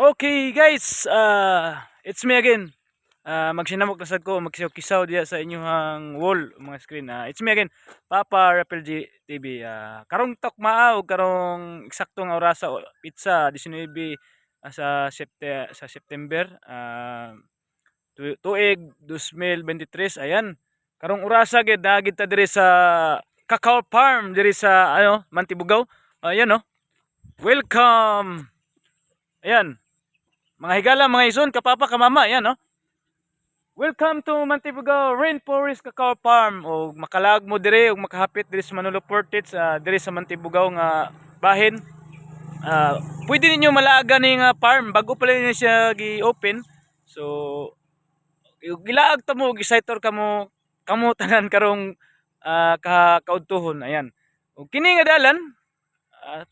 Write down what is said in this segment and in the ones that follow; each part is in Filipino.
Okay guys, it's me again. Magsinamok na sad ko, magkisaw-kisaw diya sa inyong wall, mga screen. It's me again, Papa Rapel G TV. Karong tokmaa o karong eksaktong orasa pizza 19 sa September tuig 2023. Ayan. Karong orasa gid dagit ta diri sa Cacao Farm diri sa Mantibugaw. Ayan oh. Welcome. Ayan. Mga higala, mga ison, kapapa, kamama, yan, no? Welcome to Mantibugaw Rainforest Cacao Farm. O makalag mo dire, o makahapit dire sa Manolo Portage, dire sa Mantibugaw nga bahin. Pwede ninyo malaaga ni nga farm, bago pala niyo siya gi-open. So, gilaag ta mo, gisaitor ka mo, kamo tanan karong kaudtuhon, ayan. O kini nga dalan,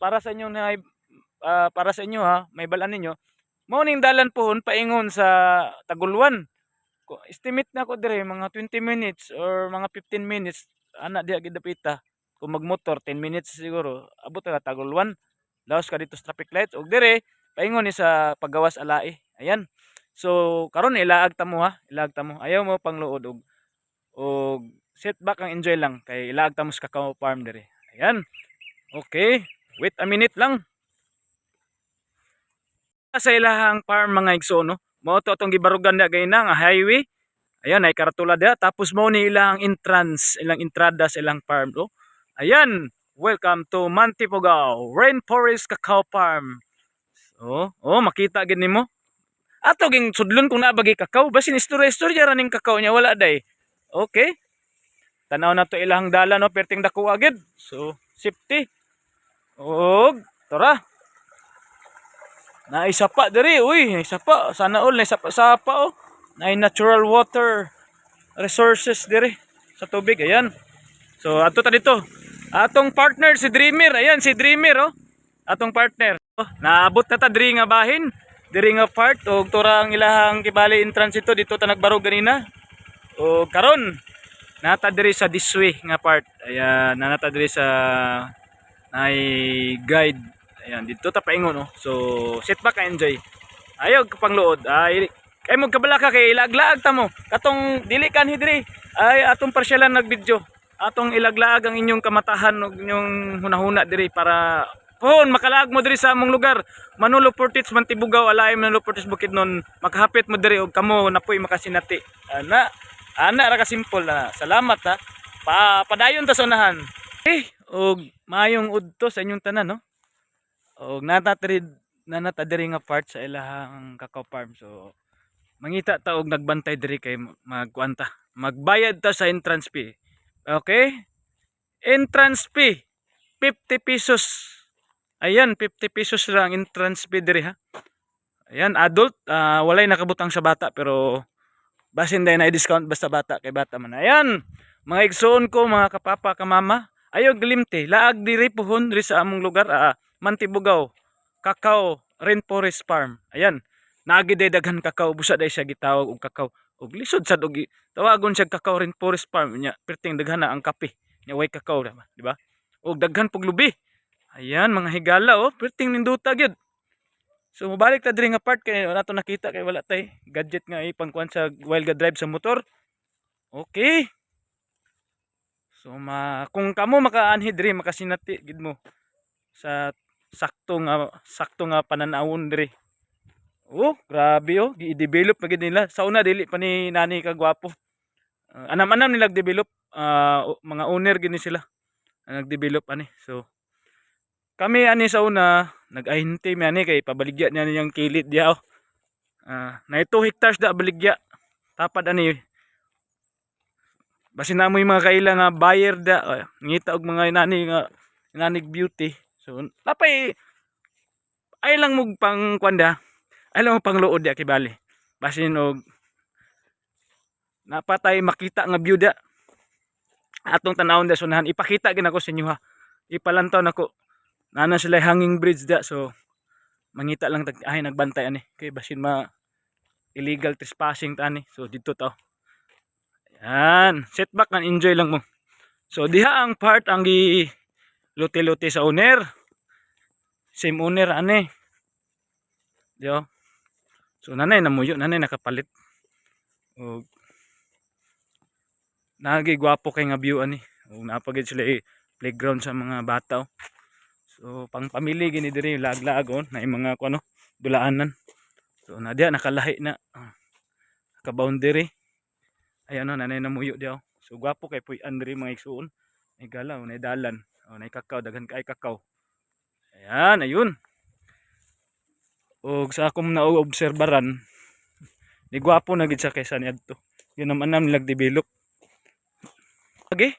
para sa inyo na para sa inyo may balaan ninyo. Morning dalan pohon paingon sa Taguluan. Estimate na ko dire mga 20 minutes or mga 15 minutes ana diha gid dapita. Kung magmotor 10 minutes siguro abot ka Taguluan. Laos ka dito sa traffic lights og dire paingon ni sa Paggawas Alai. Ayan. So karon ilaag ta mo ilaag ta mo. Ayaw mo pangluod og sit back ang enjoy lang kay ilaag ta mo sa Cacao Farm dire. Ayan. Okay. Wait a minute lang. Sa ilahang farm mga igsoon, no? Mao to atong gibarugan na gayna nga highway. Ayan ay karatula dia tapos mao ni ilang entrance, ilang entrada sa ilang farm, no? Ayan, welcome to Mantibugaw Rainforest Cacao Farm. Makita gid nimo. Ato ging sudlon kung naabagi kakao, basin istorya ra ning kakao nya wala day. Okay. Tanaw na to ilang dalan, no, perting dako agad. So, safety. Og tara. Na isapa diri, uy, isapa, sana all na isapa-sapa oh. Na natural water resources diri sa tubig, ayan. So ato ta dito. Atong partner si Dreamer, ayan si Dreamer oh. Atong partner. Naabot na ta diri nga bahin, diri nga part og tura ang ilahang kibali entrance dito ta nagbarog ganina. Og karon nata diri sa this way nga part. Ayan, nata diri sa guide. Ayan, dito ta paingon, no? So, sit back and enjoy. Ayaw ka pangluod. Kay mo kabalaka kay ilaglaag ta mo. Katong dili kan hidri. Ay atong parsyalan nagvideo. Atong ilaglaag ang inyong kamatahan ug inyong hunahuna diri para pohon makalaag mo diri sa among lugar. Manolo Portage, Mantibugaw, Alay, Manolo Portage, Bukidnon. Makahapit mo diri og kamo napoy makasinati. Ana ra ka simple na. Salamat ha. Padayon ta sa unahan. Og maayong udto sa inyong tanan, no? Og nata diri nga part sa ilahang Cacao Farm. So mangita ta og nagbantay diri kay magkuanta. Magbayad ta sa entrance fee. Okay? Entrance fee 50 pesos. Ayan, 50 pesos lang entrance fee diri ha. Ayan, adult, walay nakabutang sa bata pero basin day na i-discount basta bata kay bata man. Ayan, mga igsoon ko, mga kapapa, kamama, ayo glimte, laag diri pohon diri sa among lugar, Mantibugaw Cacao Rainforest Farm. Ayan, nagiday daghan kakao, busa day siya gitawag og kakao. Og lisod sad og tawagon siya Cacao Rainforest Farm nya, perting daghan na ang kape. Nya way kakao, di ba? Og daghan pug lubi. Ayan, mga higala oh, perting ninduta gyud. So mabalik ta diri nga part kay wala to nakita kay wala tay gadget nga ipangkuan sa while ga drive sa motor. Okay. So kung kamo makaanhi diri makasinati gid mo sa sakto nga pananawon diri. Oh, grabe oh, gi-develop na gid nila. Sa una dili pa ni nani ka gwapo. Anam-anam nila develop, mga owner gid ni sila. Nag-develop ani. So kami ani sa una nag-ahinti mi ani kay pabaligya niya niyang kilid diha oh. Na 2 hectares da baligya. Tapad ani. Basin na mo yung mga kaila nga buyer da, ngita og mga inanig beauty. So napay ay lang mo pang kwanda. Ay lang mo pang luod ya kibali. Basin og napatay makita nga byuda. Atong tanawon da sunahan ipakita gid ako sa inyo ha. Ipalantaw nako. Nana sila hanging bridge da so mangita lang ay nagbantay ani kay basin illegal trespassing ta ani. So dito ta. Ayan, sit back and enjoy lang mo. So diha ang part ang luti-luti sa owner. Same owner ane. Dio. So nanay namuyo, nanay nakapalit. Og nagi gwapo kay nga view ani. Og napagid sila playground sa mga bata. So pang pamilya gini diri lag-lagon na mga kuno dulaanan. So na diya nakalahi na ka boundary. Ay ano nanay namuyo diya. So gwapo kay puy-an diri mga igsuon. May galaw, may dalan, may kakao, daghan kay kakao. Ayan, ayun. Og sa akong naobserbaran, di gwapo na gid sa kaysa niadto. Yun naman nam nilag develop. Okay.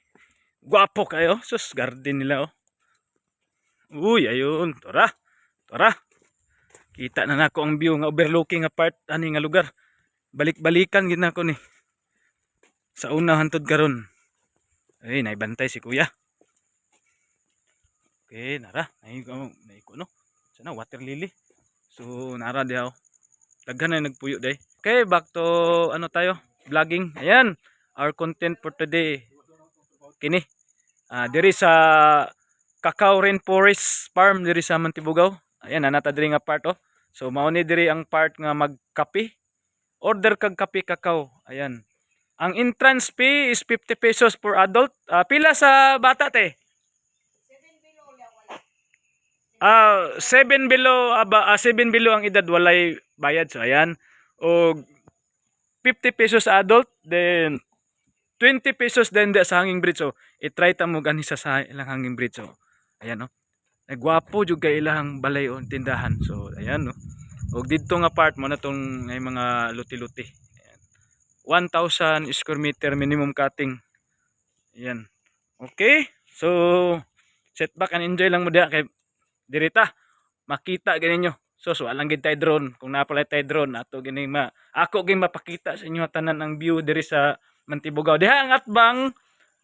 Gwapo kayo. Sus, garden nila oh. Uy, ayun. Tara. Tara. Kita na nako ang view nga overlooking nga part ani nga lugar. Balik-balikan gid nako ni. Sa una hantod karon. Ay, naibantay si kuya. Okay, nara. Naiko no. Sana water lily. So, nara diaw. Daghan na nagpuyo day. Okay, back to ano tayo? Vlogging. Ayan. Our content for today. Kini. Diri sa Cacao Rainforest Farm diri sa Mantibugaw. Ayan, nata diri nga part oh. So mao ni diri ang part nga magkape. Order kag kape kakao. Ayan. Ang entrance fee is 50 pesos per adult. Pila sa bata te? 7 below 7 below ang edad walay bayad. So ayan. Og 50 pesos adult, then 20 pesos din sa hanging bridge. So, i-try ta mo gani sa ilang hanging bridge. So, ayan no. Nagwapo jud kay ilang balay o tindahan. So, ayan no. Og didto nga part mo na tong may mga luti-luti. Ayan. 1,000 square meter minimum cutting. Ayan. Okay. So, sit back and enjoy lang mo diha kay dirita. Makita ganinyo. So walang gid tay drone. Kung napalay tay drone ato gini ako gid mapakita sa inyo tanan ang view diri sa Mantibugaw. Diha ang atbang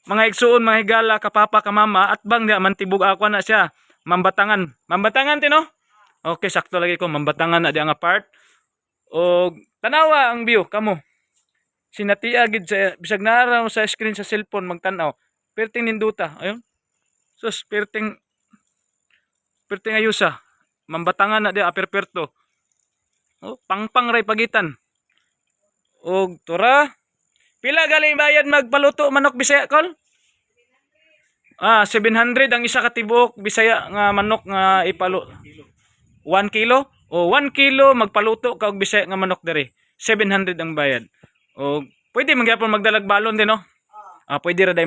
mga igsuon, mga higala, kapapa, kamama, atbang diha Mantibugaw ako na siya. Mambatangan. Mambatangan tino? Okay, sakto lagi ko mambatangan na diha nga part. Og tanawa ang view kamo. Sinatiya gid sa bisag nara sa screen sa cellphone magtan-aw. Perting ninduta. Ayun. Sus perting ayusa. Mambatangan na diha aperperto. Oh, pangpang ray pagitan. Og tura. Pila gali bayad magpaluto manok Bisaya kol? 700 ang isa ka tibuok Bisaya nga manok nga ipalo. 1 kilo? O 1 kilo magpaluto ka og Bisaya nga manok diri. 700 ang bayad. O pwede man gyapon magdalag balon din no? Pwede ra day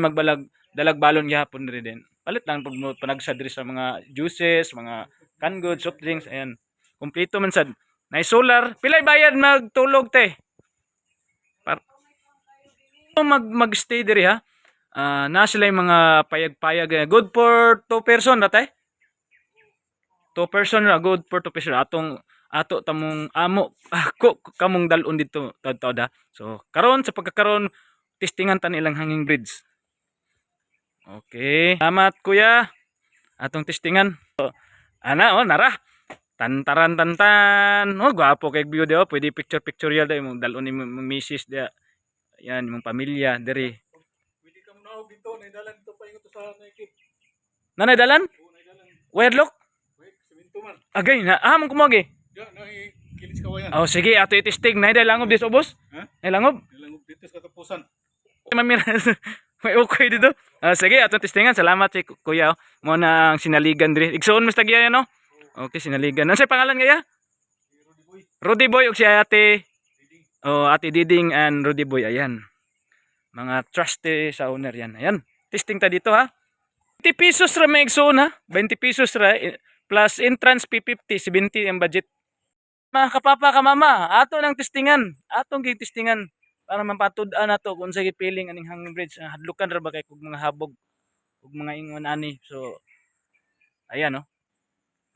dalag balon gyapon diri din. Palit lang pag panagsa diri sa mga juices, mga canned goods, soft drinks, ayan. Kompleto man sad. Nay solar, pilay bayad magtulog te? Magstay diri ha. Na sila yung mga payag-payag. Good for 2 person ratay. 2 person ra good for 2 person. Ato tamong amo ako kamong dalon dito tawda. So karon sa pagkakaron testingan tan ilang hanging bridge. Okay. Salamat kuya. Atong testingan. So, nara. Tantaran tantan. Gwapo kay view diyo. Pwede picture ya day mo dalon ni misis dia. Yan, yung pamilya, diri. Pwede ka muna dito, naidalan dito pa yung sa naikip. Naidalan? Oo, naidalan. Wirelock? Wait, semento man. Agay, mong kumagi? Ya, kilis kawayan. Sige, ato itistig. Naidalangob dito, boss? Ha? Nailangob? Nailangob dito sa katapusan. Mamira, may okay dito. Sige, ato testingan. Salamat si kuya. Mo na ang sinaligan diri. Igsoon mas tagya yan, no? Okay, sinaligan. Ano sa pangalan kaya? Rudy Boy. Rudy Boy, o si ate... Ate Diding and Rudy Boy, ayan. Mga trusty sa owner yan. Ayan. Testing ta dito ha. 20 pesos ra may igsoon ha. 20 pesos ra plus entrance P50, 70 ang budget. Mga kapapa ka mama, ato nang testingan. Atong testingan para mapatud-an nato kung sa gipiling aning hanging bridge. Hadlukan ra ba kay kog mga habog ug mga ingon ani. So ayan no.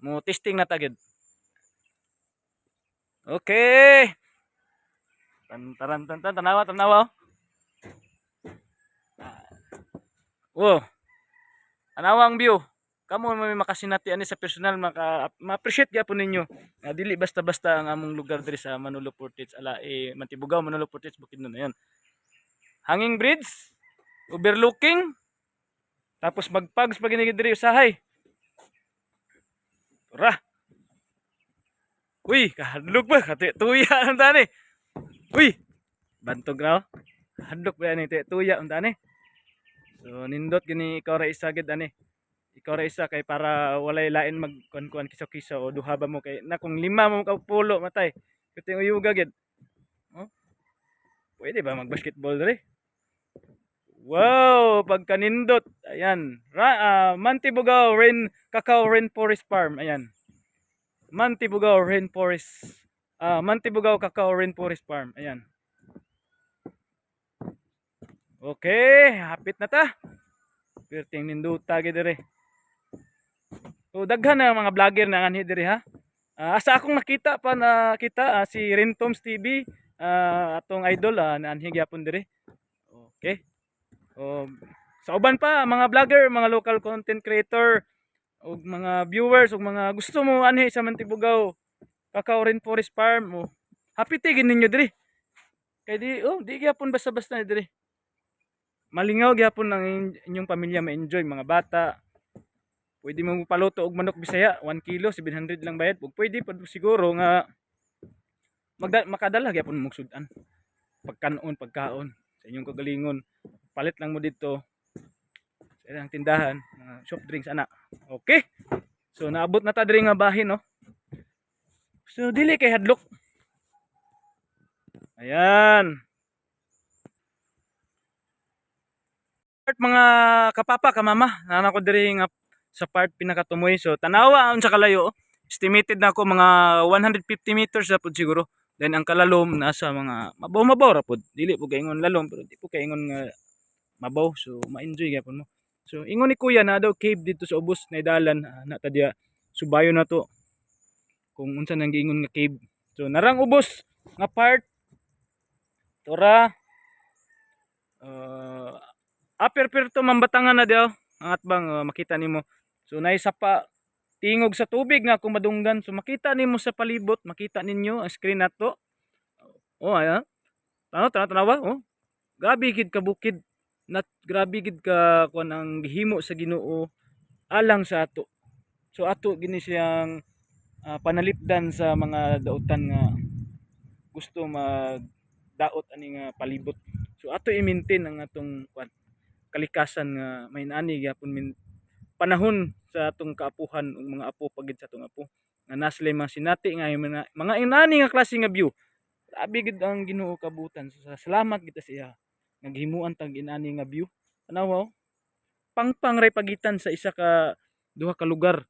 Mo testing na tagid. Okay. Tantaran tanawa. Oh. Tanawa ang view. Kamo may makasinati ani sa personal ma-appreciate gyapon ninyo. Dili basta-basta ang among lugar diri sa Manolo Portage Mantibugaw, Manolo Portage Bukidnon ayan. Hanging bridge, overlooking. Tapos magpags pag diri usahay. Tara. Uy, kahadlok ba? Tuya ang tani. Uy, bantog raw. Hadlok ba ni tuya ang tani. So nindot gini ikaw ra isa gid ani. Ikaw ra isa kay para walay lain magkuan-kuan kiso-kiso o duha ba mo kay na kung lima mo ka pulo matay. Kuting uyuga gid. Oh, pwede ba mag-basketball dre? Wow, pagkanindot. Ayan. Mantibugao Cacao Rainforest Farm. Ayan. Mantibugao Rainforest. Mantibugao Cacao Rainforest Farm. Ayan. Okay, hapit na ta. Perting ninduta gid dire. So daghan na mga vlogger na anhi dire ha. Asa akong nakita pa si Rentoms TV, atong idol na anhi gyapon dire. Okay. Sa uban pa mga vlogger, mga local content creator ug mga viewers ug mga gusto mo anhi sa Mantibugao Cacao Rainforest Farm mo. Hapitigin ninyo dire. Kay di gyapon basta-basta dire. Malingaw gyapon ang inyong pamilya ma-enjoy mga bata. Pwede mo paluto og manok Bisaya, 1 kilo 700 lang bayad. Ug pwede pa siguro nga makadala gyapon mo sudan. Pagkaon sa inyong kagalingon. Palit lang mo dito sa ilang tindahan, soft drinks ana. Okay? So naabot na ta diri nga bahin no. So dili kay hadlok. Ayan. Mga kapapa ka mama, nana ko diri nga sa part pinakatumoy. So tanawa unsa kalayo. Estimated na ako mga 150 meters na pud siguro. Then ang kalalom nasa mga mabaw ra pud. Dili po kaingon lalom pero di po kaingon nga mabaw. So ma-enjoy gyapon mo. So ingon ni kuya na daw cave dito sa ubos na idalan na ta diya. Subayo na to. Kung unsa nang giingon nga cave. So narang ubos nga part tora aper to mambatangan na daw ang atbang makita nimo. So naisa pa tingog sa tubig nga kung madunggan. So makita nimo sa palibot, makita ninyo ang screen nato. Oh ayan. Tanawa oh. Grabe gid ka bukid. Grabe gid ka kuan ang gihimo sa Ginoo alang sa ato. So ato gini siyang panalipdan sa mga dautan nga gusto magdaot ani nga palibot. So ato i-maintain ang atong kuan kalikasan nga may nani gyapon panahon sa atong kaapuhan ug mga apo pagid sa atong apo nga naslay mga sinati nga mga inani nga klase nga view. Grabe gid ang Ginoo kabutan. So salamat kita sa iya nga gihimuan tag inani nga view. Tanawa pangpang ray pagitan sa isa ka duha ka lugar.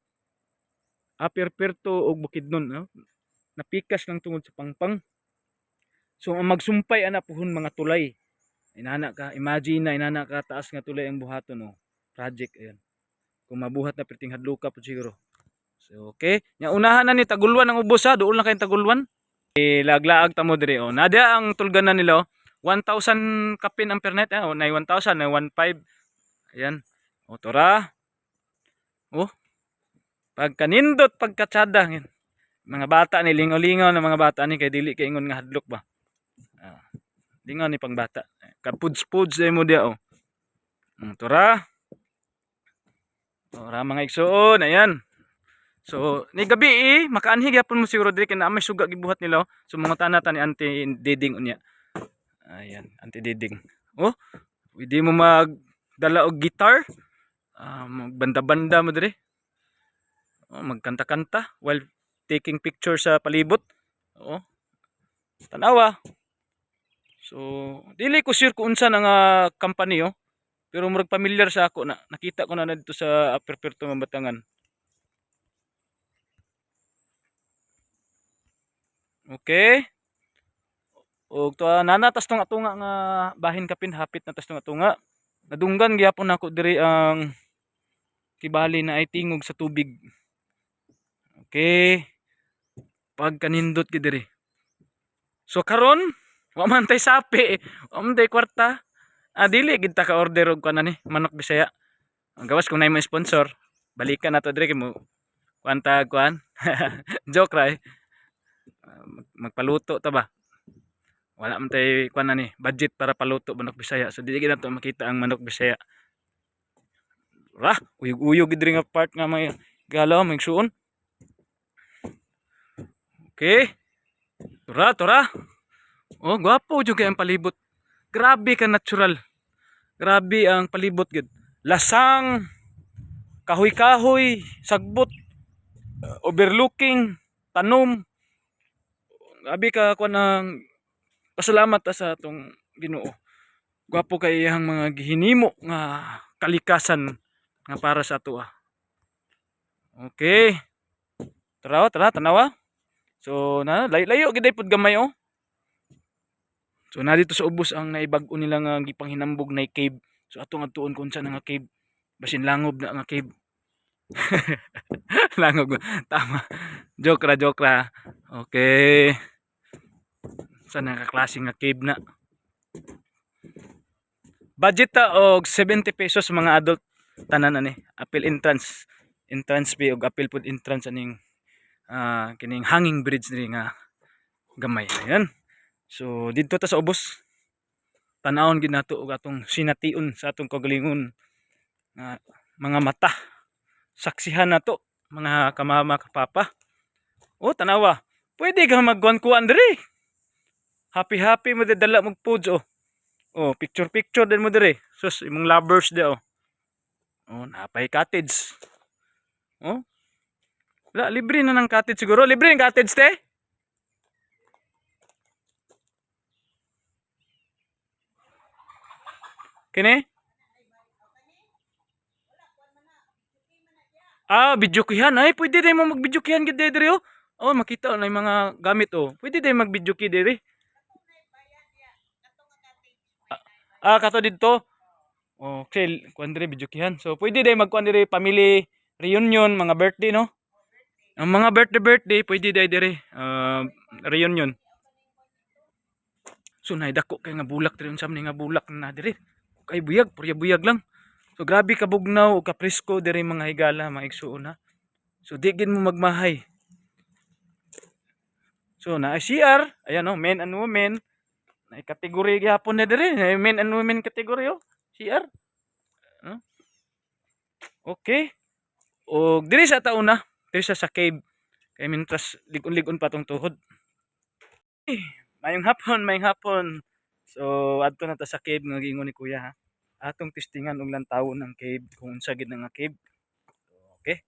Aperperto og Bukidnon no? Napikas lang tungod sa pangpang. So ang magsumpay ana puhon mga tulay. Inana ka, imagine na inana ka taas nga tulay ang buhaton no. Project ayan. Kung mabuhat na perting hadluka po siguro. So okay, nya unahan na ni Tagulwan ang ubos ha, duol na kay Tagulwan. Laglaag ta mo diri oh. Nadia ang tulganan nila oh. 1,000 kapin ang per night oh, na 1,000 na 1,500. Ayan. O tora. Oh. Pagkanindot pagkatsada mga bata ni lingaw-lingaw na mga bata ni kay dili kay ingon nga hadlok ba. Lingaw ni pangbata. Kapuds-puds mo dia oh. Tora. Tora mga igsoon, ayan. So ni gabi makaanhi gyapon mo siguro diri kay na may suga gibuhat nila oh. So mga tanata ni Auntie Diding unya. Ayan, Auntie Diding. Oh, pwede mo magdala og guitar. Magbanda-banda mo diri. Oh, magkanta-kanta while taking picture sa palibot. Oh. Tanawa. So, dili ko sure kung unsa nga company oh. Pero murag familiar sa ako na nakita ko na dito sa Aperperto Mambatangan. Okay. O to nana tas tunga-tunga nga bahin kapin hapit na tas tunga-tunga. Nadunggan gyapon nako diri ang kibali na ay tingog sa tubig. Okay. Pagkanindot gid diri. So karon wa man tay sapi, wa man tay kwarta. Dili gid ta ka order og kana ni manok Bisaya. Ang gawas kung nay mo sponsor, balikan nato diri kay mo kuanta kuan. Joke ra magpaluto ta ba. Wala man tay kuan na ni budget para paluto manok Bisaya. So dili gid nato makita ang manok Bisaya. Uyog-uyog gid diri nga part nga may galaw may suon. Okay. Tura. Oh, gwapo juga ang palibot. Grabe ka natural. Grabe ang palibot gid. Lasang, kahoy-kahoy, sagbot, overlooking, tanom. Grabe ka ko nang pasalamat ta sa atong Ginoo. Gwapo kay iyang mga gihinimo nga kalikasan nga para sa ato. Okay. Tara, tanawa. So, layo gid pud gamay oh. So na dito sa ubos ang naibag-o nila nga gipanghinambog na cave. So atong adtuon kung saan nga cave. Basin langob na nga cave. Langob. Tama. Joke ra. Okay. Sana ka klase nga cave na. Budget ta og 70 pesos mga adult tanan ani. Appeal entrance. Entrance fee og appeal pud entrance aning kining hanging bridge diri nga gamay. Ayan. So dito ta sa ubos. Tanawon gid nato og atong sination sa atong kagalingon mga mata. Saksihan nato mga kamama kapapa. Oh tanawa. Pwede ka magkuan diri. Happy mo dala mog foods oh. Oh picture din mo diri. Sus imong lovers di oh. Oh napay cottage. Oh. Wala libre na ng cottage siguro. Libre ang cottage te. Kini? Video kihan. Ay, pwede din mo mag-video kihan gid diri oh. Oh, makita na yung mga gamit oh. Pwede din mag-video ki diri. Kato dito. Okay, kuan diri video kihan. So, pwede din magkuan diri family reunion, mga birthday no. Ang mga birthday, pwede diri reunion. So, naidako kay nga bulak diri unsam ni nga bulak na diri. Kay buyag, purya buyag lang. So grabe ka bugnaw o ka presko diri mga higala, mga igsuon ha. So di gid mo magmahay. So na CR, ayan oh, men and women. Na kategory gyapon na diri, men and women kategory oh, CR. Okay. O diri sa tauna, diri sa cave. Kay mintras ligon-ligon pa tong tuhod. Mayong hapon. So adto na ta sa cave nga giingon ni kuya ha. Atong testingan og lantawon ng cave kung unsa gid nga cave. Okay.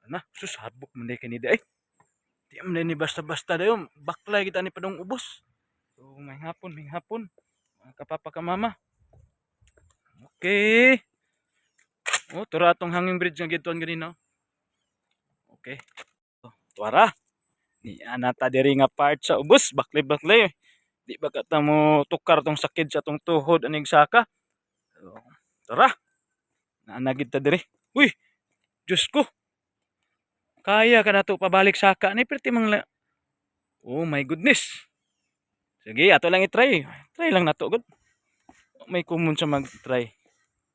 Ana, sus habok man day kanidi ay. Di man ni basta-basta dayon, baklay kita ni padong ubos. So may hapon. Mga kapapa ka mama. Okay. Oh, tura atong hanging bridge nga gidton ganina. Okay. Tuara. Ni anata diri nga part sa ubos, baklay. Di ba kata mo tukar tong sakit sa tong tuhod aning saka. So, tara. Naanagid ta diri. Uy, Diyos ko. Kaya ka na to pabalik saka ni perti mang oh my goodness. Sige, ato lang i-try. Try lang nato gud. May common sa mag-try.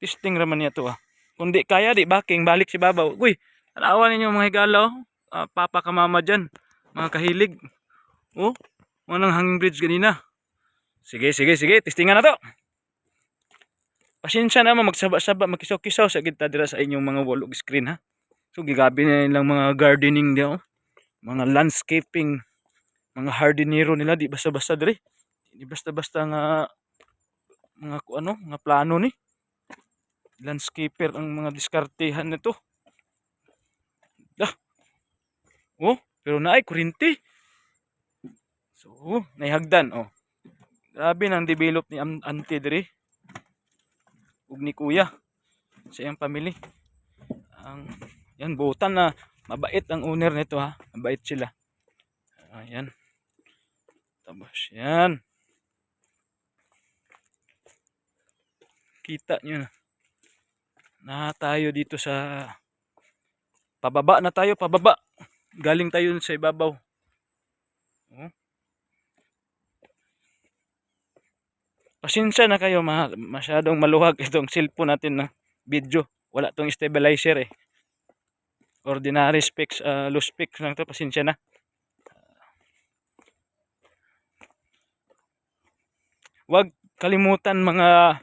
Testing raman niya to Kung di kaya, di baking balik si babaw. Uy, tanawan ninyo mga higala papa ka mama dyan. Mga kahilig. Oh, manang hanging bridge ganina. Sige. Testingan na to. Pasensya naman magsaba-saba, makisaw-kisaw sa kita dira sa inyong mga wall og screen ha. So gigabi na nilang mga gardening diyo. Mga landscaping, mga hardinero nila di basta-basta diri. Di basta-basta nga nga plano ni. Landscaper ang mga diskartehan nito. Oh, pero naay kuryente. So, naihagdan oh. Grabe nang develop ni auntie diri. Ug ni kuya sa iyang family. Yan butan na mabait ang owner nito ha. Mabait sila. Ayan. Tapos yan. Kita nyo na tayo dito sa pababa na tayo, pababa. Galing tayo sa ibabaw. Oh. Pasensya na kayo, masyadong maluwag itong cellphone natin na video. Wala tong stabilizer Ordinary specs, low specs lang to, pasensya na. Huwag kalimutan mga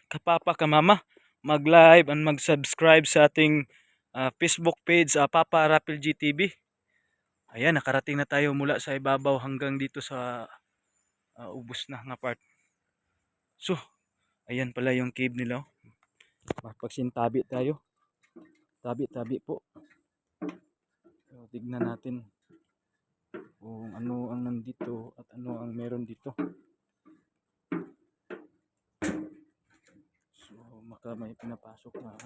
kapapa kamama, mag-live and mag-subscribe sa ating Facebook page, Papa Rapil GTV. Ayan, nakarating na tayo mula sa ibabaw hanggang dito sa ubos na nga part. So, ayan pala yung cave nila. Mapagsintabi tayo. Tabi-tabi po. So, tignan natin kung ano ang nandito at ano ang meron dito. So, maka may pinapasok na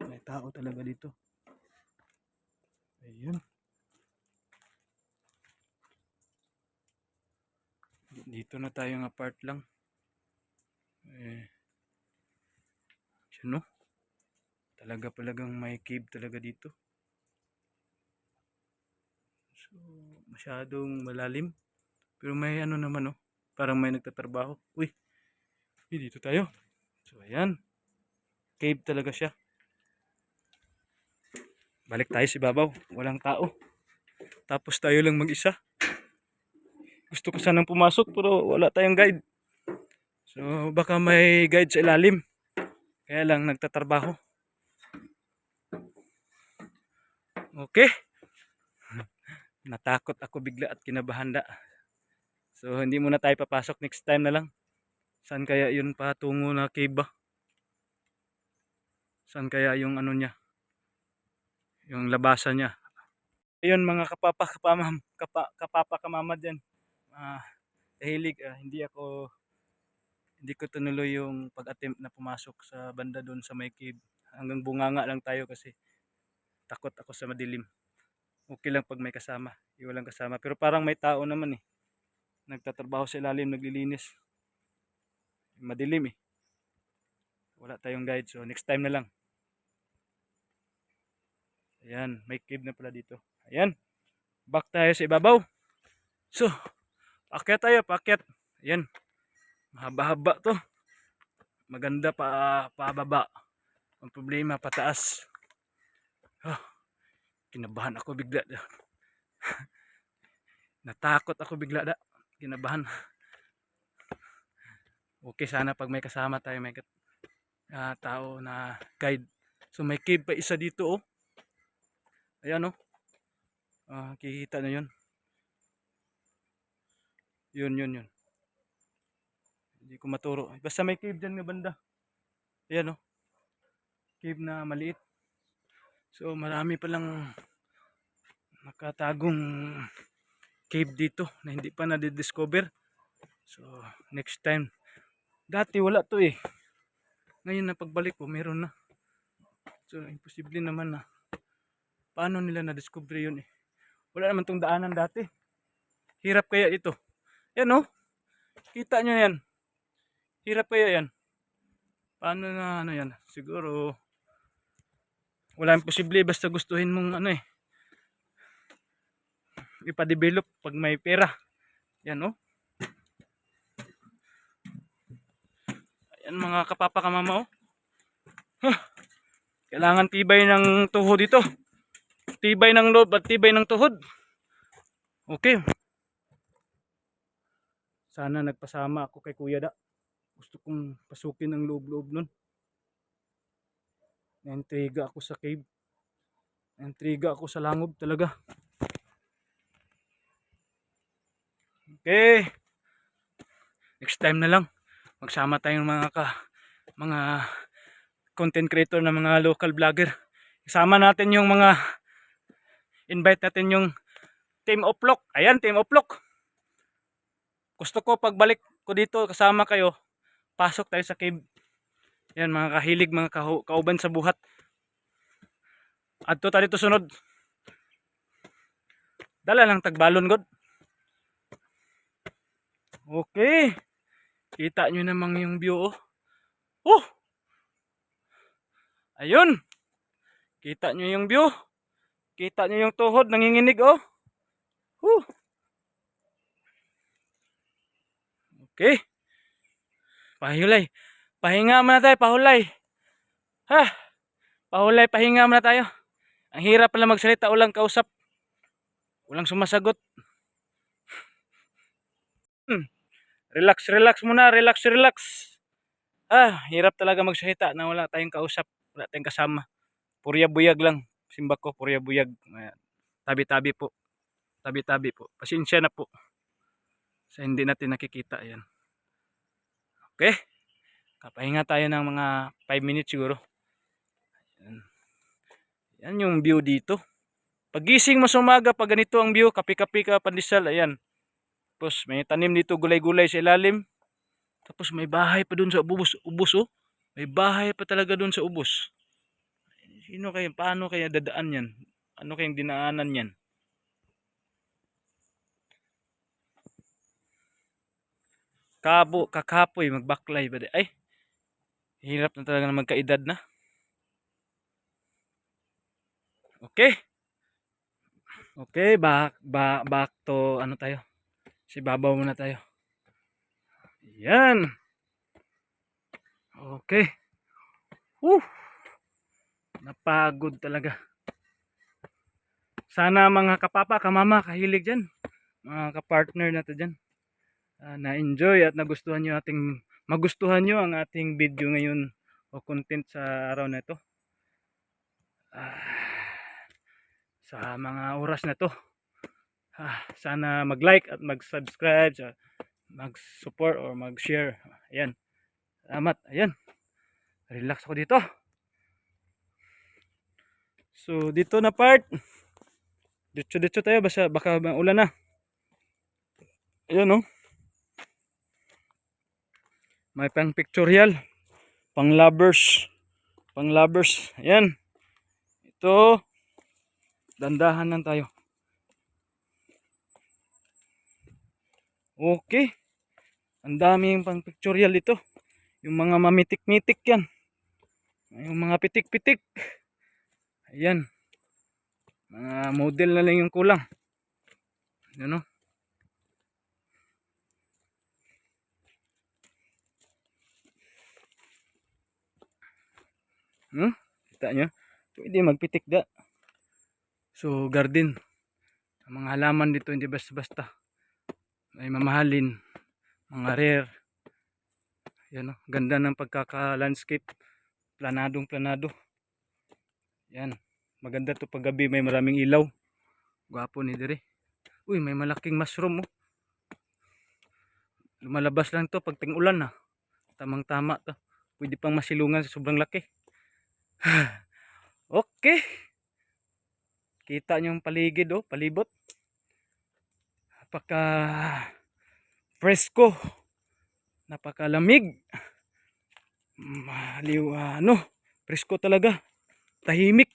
may tao talaga dito. Ayun. Dito na tayo nga part lang. Siya, no? Talagang may cave talaga dito. So, masyadong malalim. Pero may ano naman, no? Parang may nagtatrabaho. Uy, dito tayo. So, ayan. Cave talaga siya. Balik tayo sa ibabaw. Walang tao. Tapos tayo lang mag-isa. Gusto ko sanang pumasok pero wala tayong guide. So, baka may guide sa ilalim. Kaya lang nagtatrabaho. Okay. Natakot ako bigla at kinabahanda. So, hindi muna tayo papasok. Next time na lang. Saan kaya yun patungo na cave ba? Saan kaya yung ano niya? Yung labasan niya. Ayun mga kapapa-kamama dyan. Hilig, hindi ko tinuloy yung pag-attempt na pumasok sa banda doon sa may cave. Hanggang bunganga lang tayo kasi takot ako sa madilim. Okay lang pag may kasama. Walang kasama. Pero parang may tao naman eh. Nagtatrabaho sa ilalim, naglilinis. Madilim eh. Wala tayong guide. So next time na lang. Ayan. May cave na pala dito. Ayan. Back tayo sa ibabaw. So. Paakyat tayo. Paakyat. Ayan. Mahaba-haba to. Maganda pababa. Ang problema pataas. Kinabahan ako bigla. Natakot ako bigla. Kinabahan. Okay, sana pag may kasama tayo, may tao na guide. So may cave pa isa dito oh. Ayan oh. Kikita na yun. Yun. Hindi ko maturo. Basta may cave dyan nga banda. Ayan oh. Cave na maliit. So marami palang nakatagong cave dito na hindi pa na-discover. So next time. Dati wala to eh. Ngayon na pagbalik ko meron na. So imposible naman na. Paano nila na-discover yun eh. Wala naman tong daanan dati. Hirap kaya ito. Yan oh. Kita nyo yan. Hirap kaya yan. Paano na ano yan. Siguro wala imposible basta gustuhin mong ano eh. Ipa-develop pag may pera. Yan oh. Ayan mga kapapa-kamama oh. Kailangan tibay ng tuhod ito. Tibay ng loob at tibay ng tuhod. Okay. Sana nagpasama ako kay Kuya Da. Gusto kong pasukin ang loob-loob nun. Naintriga ako sa cave. Naintriga ako sa langob talaga. Okay. Next time na lang. Magsama tayong mga content creator na mga local vlogger. Isama natin yung invite natin yung Team Oplok. Ayan, Team Oplok. Gusto ko pagbalik ko dito kasama kayo, pasok tayo sa cave. Ayan, mga kahilig, mga kauban sa buhat. Adto tayo dito sunod. Dala lang tagbalon god. Okay. Kita nyo namang yung view oh. Ayun. Kita nyo yung view. Kita nyo yung tuhod nanginginig oh. Okay. Pahulay. Pahinga muna tayo, pahulay. Pahulay, pahinga muna tayo. Ang hirap pala magsalita, walang kausap. Walang sumasagot. Relax muna, relax. Hirap talaga magsalita na wala tayong kausap, wala tayong kasama. Purya buyag lang. Simba ko, purya buyag. tabi-tabi po. Tabi-tabi po. Pasensya na po sa hindi natin nakikita. Ayan. Okay. Kapahinga tayo ng mga 5 minutes siguro. Ayan. Yan yung view dito. Pagising mo sa umaga, pag ganito ang view, kape-kape ka, pandesal, ayan. Tapos may tanim dito, gulay-gulay sa ilalim. Tapos may bahay pa dun sa ubos oh. May bahay pa talaga dun sa ubos. Sino kaya, paano kaya dadaan yan? Ano kayang dinaanan yan? Kakapoy, magbaklay ba? Ay, hirap na talaga na magkaedad na. Okay. Okay, back to ano tayo. Si babaw muna tayo. Yan. Okay. Napagod talaga. Sana mga kapapa, kamama, kahilig dyan. Mga kapartner natin dyan. Na-enjoy at magustuhan nyo ang ating video ngayon o content sa araw na ito. Sa mga oras na to. Sana mag-like at mag-subscribe, mag-support or mag-share. Ayan. Salamat. Ayan. Relax ako dito. So dito na part. Dito tayo baka ulan na. Ayan oh. May pang pictorial, pang lovers. Ayan. Ito dandahan lang tayo. Okay. Ang daming pang pictorial ito. Yung mga mamitik-mitik yan. Yung mga pitik-pitik. Ayan. Mga model na lang yung kulang. Ano? Kita nyo? Pwede magpitik da. So garden. Ang mga halaman dito hindi basta-basta. May mamahalin. Mga rare. Yan oh. Ganda ng pagkaka-landscape. Planado. Yan. Maganda to pag gabi, may maraming ilaw. Gwapo ni dire. Uy, may malaking mushroom oh. Lumalabas lang to pag ting-ulan na. Tamang-tama to. Pwede pang masilungan sa sobrang laki. Okay. Kita nyo yung paligid oh, palibot. Napaka presko. Napakalamig. Presko talaga. Tahimik.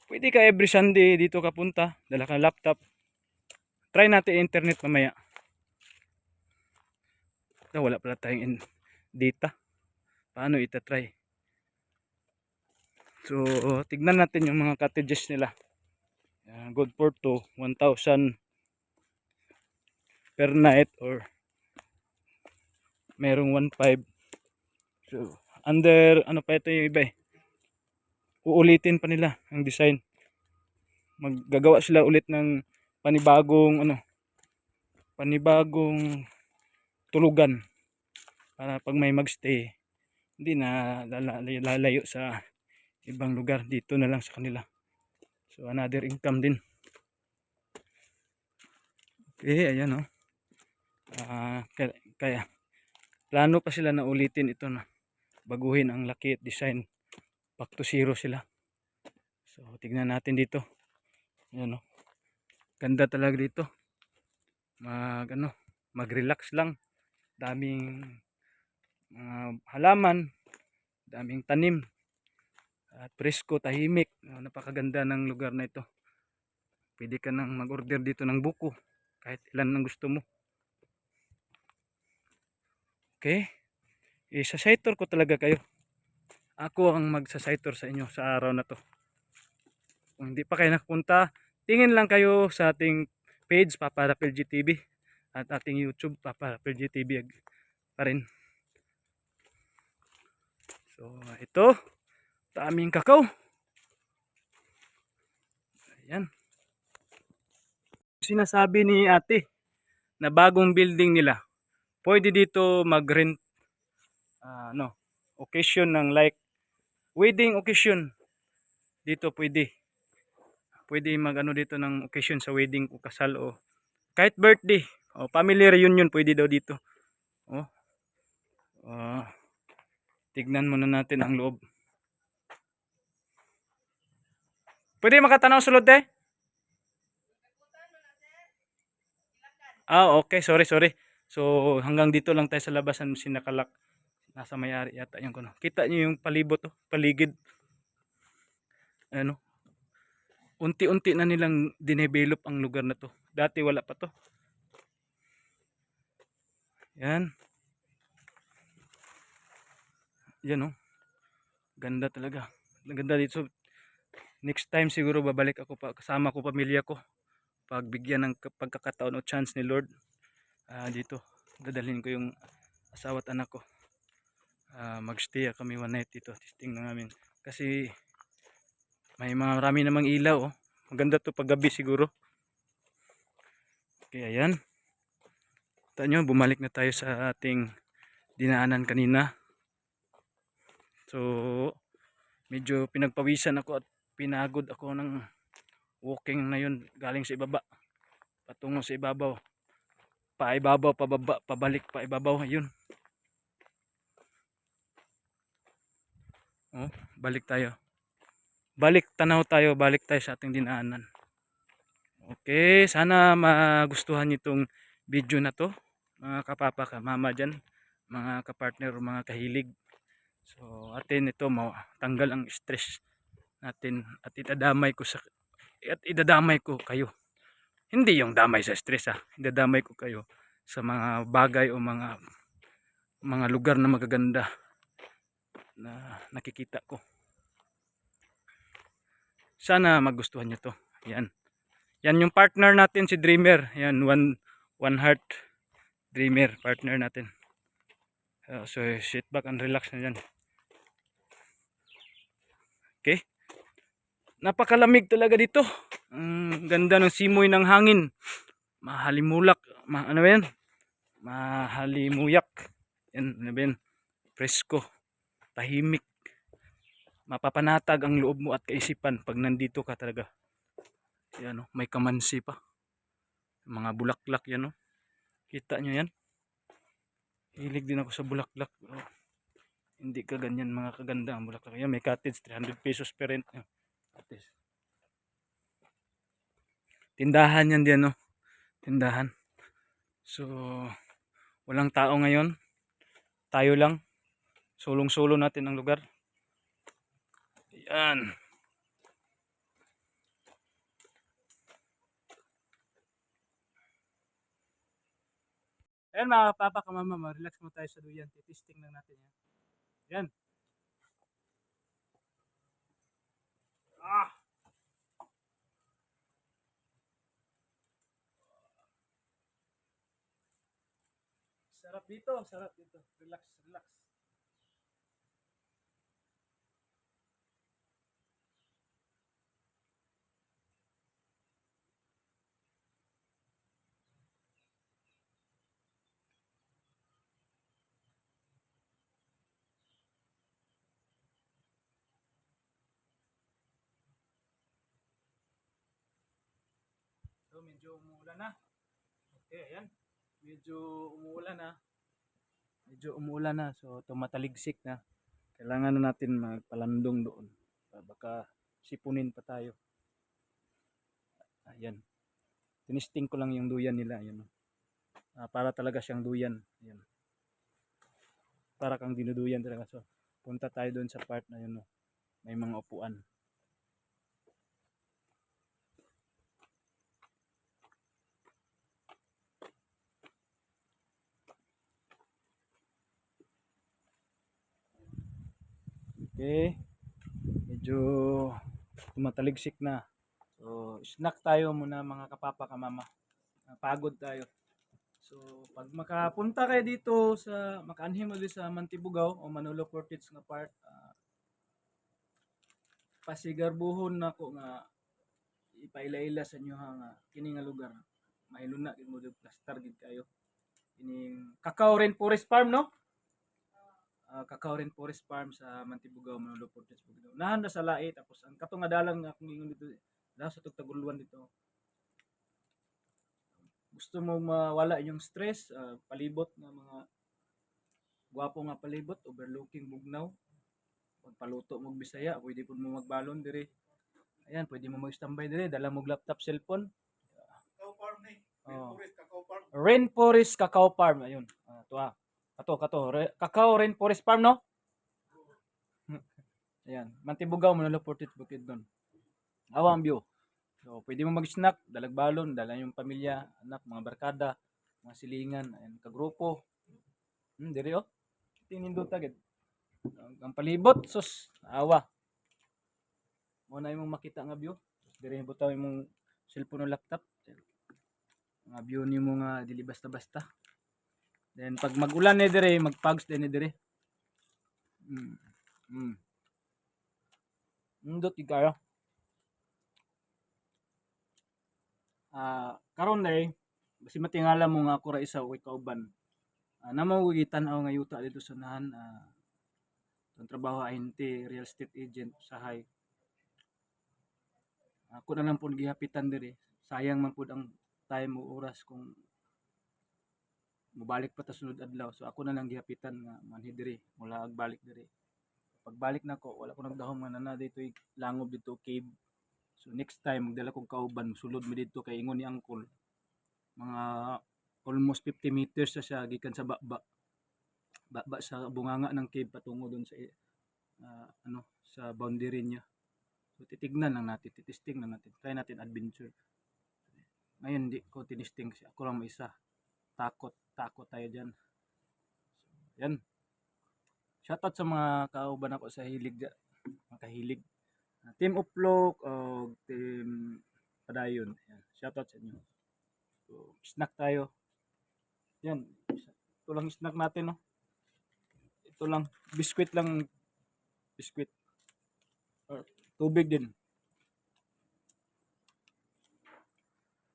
Pwede ka every Sunday dito ka punta, dala ka laptop. Try natin internet mamaya. Wala pala tayong data. Paano itatry? So, tignan natin yung mga cottages nila. Good for 1,000 per night or merong 1,500. So, under ano pa ito yung iba eh. Uulitin pa nila ang design. Maggagawa sila ulit ng panibagong tulugan para pag may magstay hindi na lalayo sa ibang lugar, dito na lang sa kanila. So another income din. Okay, ayan oh. Kaya plano pa sila na ulitin ito na baguhin ang laki at design. Back to zero sila. So tignan natin dito. Ayan oh. Ganda talaga dito. Mag-relax lang. Daming halaman, daming tanim. At presko, tahimik. Napakaganda ng lugar na ito. Pwede ka nang mag-order dito ng buko kahit ilan ang gusto mo. Okay? Isa-sightor ko talaga kayo. Ako ang magsa-sightor sa inyo sa araw na to. Kung hindi pa kayo nakapunta, tingin lang kayo sa ating page Papa Rapel GTV at ating YouTube Papa Rapel GTV pa rin. So ito, daming kakao. Ayan. Sinasabi ni ate na bagong building nila, pwede dito mag-rent occasion ng like wedding occasion. Dito pwede pwede mag-ano dito ng occasion sa wedding o kasal o kahit birthday. O family reunion pwede daw dito. Oh. Tignan muna natin ang loob. Pwede makatanaw sulod eh? Okay. Sorry. So, hanggang dito lang tayo sa labasan sinakalak. Nasa may-ari yata yung kuno. Kita niyo yung palibot, oh, paligid. Ano? Unti-unti na nilang dinevelop ang lugar na to. Dati wala pa to. Yan. Yan oh. Ganda talaga. Ganda dito. Next time siguro babalik ako pa kasama ko pamilya ko. Pagbigyan ng pagkakataon o chance ni Lord. Dito. Dadalhin ko yung asawa at anak ko. Magstay kami one night dito. Testing na namin. Kasi may marami namang ilaw oh. Maganda to pag gabi siguro. Kaya yan. Kita nyo, bumalik na tayo sa ating dinaanan kanina. So, medyo pinagpawisan ako at pinagod ako ng walking na yun galing sa ibaba. Patungo sa ibabaw. Paibabaw, pababa, pabalik, paibabaw. Ayun. Oh, balik tayo. Balik tanaw tayo, balik tayo sa ating dinaanan. Okay, sana magustuhan niyo itong video na to. Mga kapapa ka, mama dyan, mga kapartner, mga kahilig. So, atin ito, tanggal ang stress natin at idadamay ko kayo. Hindi yung damay sa stress idadamay ko kayo sa mga bagay o mga lugar na magaganda na nakikita ko. Sana magustuhan niyo to. Yan yung partner natin si Dreamer. Yan, one heart Dreamer, partner natin. So sit back and relax na yan. Okay. Napakalamig talaga dito. Ganda ng simoy ng hangin. Mahalimulak. Ano ba yan? Mahalimuyak. Yan, ano ba yan? Presko. Tahimik. Mapapanatag ang loob mo at kaisipan pag nandito ka talaga. Yan, may kamansi pa. Mga bulaklak yan. Kita nyo yan? Hilig din ako sa bulaklak. Hindi ka ganyan mga kaganda ang bulaklak. Yan, may cottage. 300 pesos per rent. Tindahan yan diyan, no? Tindahan. So, walang tao ngayon. Tayo lang. Sulong-sulo natin ang lugar. Yan. Ayan mga papa ka mama, relax mo tayo sa duyan. Testing lang natin yan. Yan. Sarap dito, sarap dito. Relax. So, medyo umuulan na. Okay, ayan. Medyo umuulan na. So, tumataligsik na. Kailangan na natin magpalandong doon. Baka sipunin pa tayo. Ayan. Tinisting ko lang yung duyan nila. Ayan. Para talaga siyang duyan. Ayan. Para kang dinuduyan talaga. So, punta tayo doon sa part na yun. May mga upuan. Okay. Medyo tumataligsik na. So, snack tayo muna mga kapapa ka mama. Pagod tayo. So, pag makapunta kayo dito sa makaanhim mo sa Mantibugaw o Manolo Portage nga part, pasigarbuhon na ko nga ipaila-ila sa inyo nga kini nga lugar. Mahiluna gid mo og plaster gid kayo. Kining Cacao Rainforest Farm, no? Cacao Rainforest Farm sa Mantibugaw, Manolo Portage Bugnaw. Nahan na sa lahi tapos ang katong nga dalan nga akong ingon dito Sa tagtaguluan dito. Gusto mo mawala yung stress, palibot nga mga gwapo nga palibot, overlooking Bugnaw. Pagpaluto mo Bisaya, pwede po mo magbalon dire. Ayan, pwede mo mag-standby dire, dala mo laptop, cellphone. Cacao farm ni. Oh. Rainforest Cacao Farm. Rainforest Cacao Farm, ayun. Tuwa. Cacao Rainforest Farm, no? Ayan, Mantibugaw, Manolo Portit, Bukid doon. Awa ang view. So, pwede mo mag-snack, dalag balon, dala yung pamilya, anak, mga barkada, mga silingan, ayan, kagrupo. Dire oh. Tinindot agad. Ang palibot, sus, awa. Mo na imong makita nga view. Dire butaw imong cellphone o laptop. Mga view ni mo nga dili basta-basta. Then pag magulan ni dire, magpags din ni dire. Nindot kayo. Karon day, basi matingala mo nga ako ra isa o kauban. Namawigitan ako nga yuta dito sa nahan. Ang trabaho ayente real estate agent sa high. Ako na lang po gihapitan diri. Sayang man po ang time o oras kung mubalik pa ta sunod adlaw. So ako na lang gihapitan nga manhi diri, mula agbalik diri. Pagbalik na ko, wala ko nagdahom nga na dito langob dito cave. So next time magdala kog kauban, sulod mi dito kay ingon ni Angkol. Mga almost 50 meters na siya gikan sa baba sa bunganga ng cave patungo doon sa sa boundary niya. So titignan lang natin, titisting lang natin. Try natin adventure. Ngayon di ko tinisting kasi ako lang isa. Takot tayo diyan. So, yan. Shoutout sa mga kauban ako sa hilig mga kahilig. Team Uplok o Team Padayon. Yan. Shoutout sa inyo. So, snack tayo. Yan. Ito lang snack natin, no? Ito lang. Biskwit lang. Biskwit. Or, tubig din.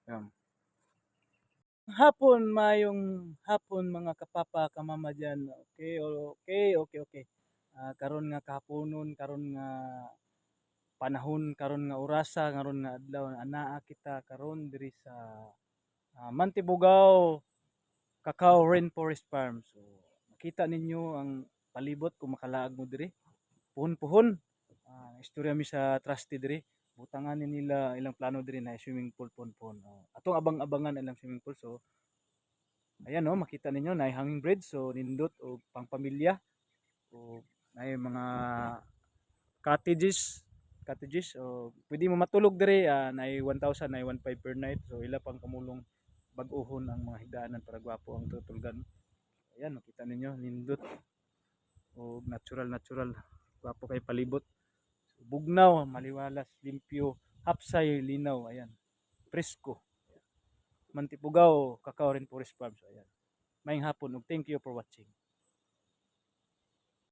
Yan. Mayong hapon mga kapapa, kamama dyan. Okay. Karon nga kahaponon, karon nga panahon, karon nga orasa, karon nga adlaw, anaa kita karon diri sa Mantibugaw, Cacao Rainforest Farm. So, makita ninyo ang palibot kung makalaag mo diri. Puhon-puhon. Istorya mi sa trusty diri. Butangan nila ilang plano diri na swimming pool puhon-puhon. Atong abang-abangan ilang swimming pool. So, ayan makita ninyo na hanging bridge. So, nindot o pangpamilya. O na mga cottages. So, pwede mo matulog diri na 1,000, na 1,500 per night. So, ila pang kamulong bag-ohon ang mga higdaanan para gwapo ang tutulgan. Ayan, makita ninyo, nindot. O natural. Gwapo kay palibot. So, Bugnaw, maliwalas, limpyo, hapsay, linaw. Ayan, presko. Mantibugaw, Cacao Rainforest Farm. So, ayan. Maayong hapon. Thank you for watching.